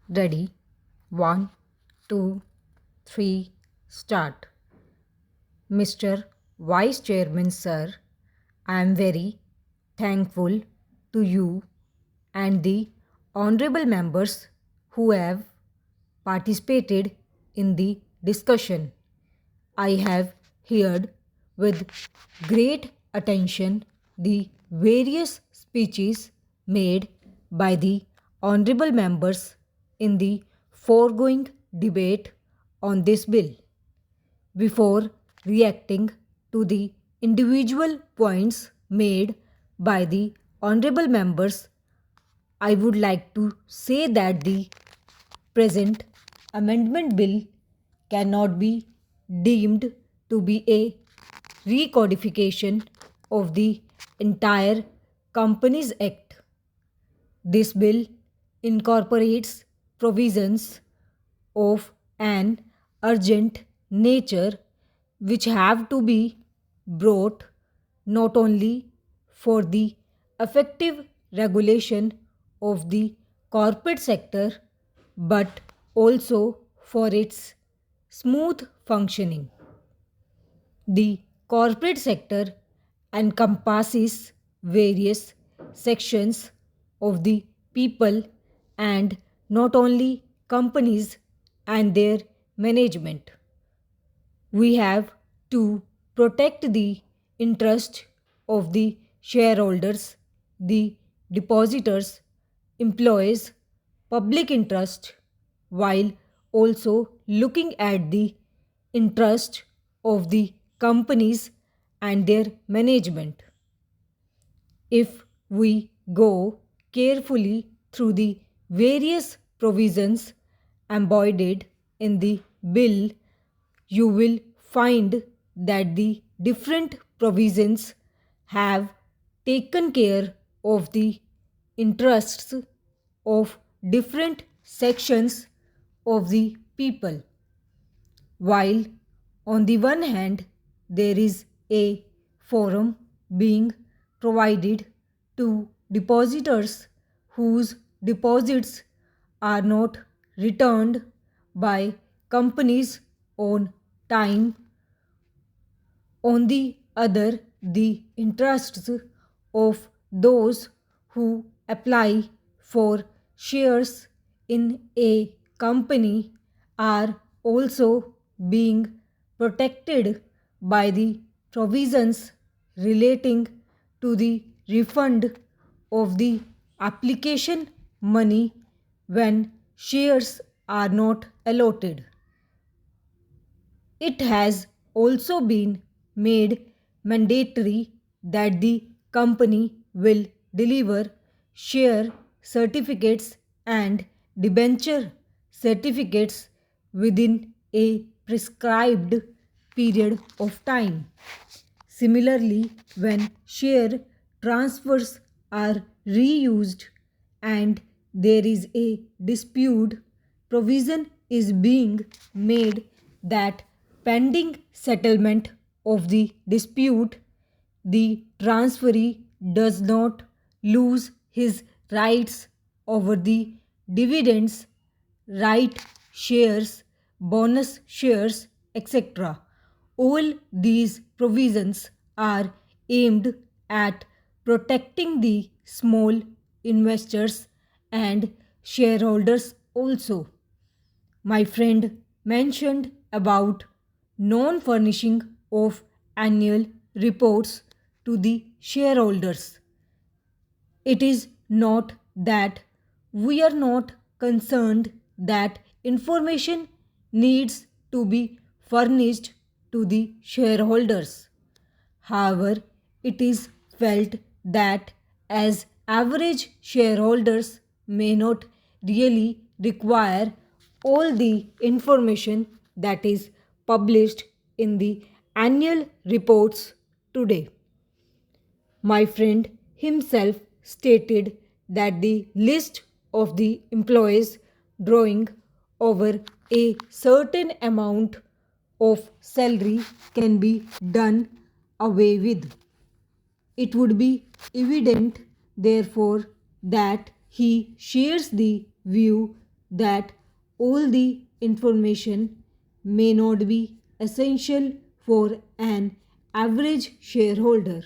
Ready? 1, 2, 3, start. Mr. Vice Chairman, sir, I am very thankful to you and the honorable members who have participated in the discussion. I have heard with great attention the various speeches made by the honorable members in the foregoing debate on this bill. Before reacting to the individual points made by the honorable members, I would like to say that the present amendment bill cannot be deemed to be a recodification of the entire Companies Act. This bill incorporates provisions of an urgent nature which have to be brought not only for the effective regulation of the corporate sector but also for its smooth functioning. The corporate sector encompasses various sections of the people and not only companies and their management. We have to protect the interest of the shareholders, the depositors, employees, public interest, while also looking at the interest of the companies and their management. If we go carefully through the various provisions embodied in the bill, you will find that the different provisions have taken care of the interests of different sections of the people. While on the one hand there is a forum being provided to depositors whose deposits are not returned by companies on time. On the other, the interests of those who apply for shares in a company are also being protected by the provisions relating to the refund of the application money when shares are not allotted. It has also been made mandatory that the company will deliver share certificates and debenture certificates within a prescribed period of time. Similarly, when share transfers are reused and there is a dispute, provision is being made that pending settlement of the dispute, the transferee does not lose his rights over the dividends, right shares, bonus shares, etc. All these provisions are aimed at protecting the small investors and shareholders also. My friend mentioned about non-furnishing of annual reports to the shareholders. It is not that we are not concerned that information needs to be furnished to the shareholders. However, it is felt that as average shareholders may not really require all the information that is published in the annual reports today. My friend himself stated that the list of the employees drawing over a certain amount of salary can be done away with. It would be evident, therefore, that he shares the view that all the information may not be essential for an average shareholder.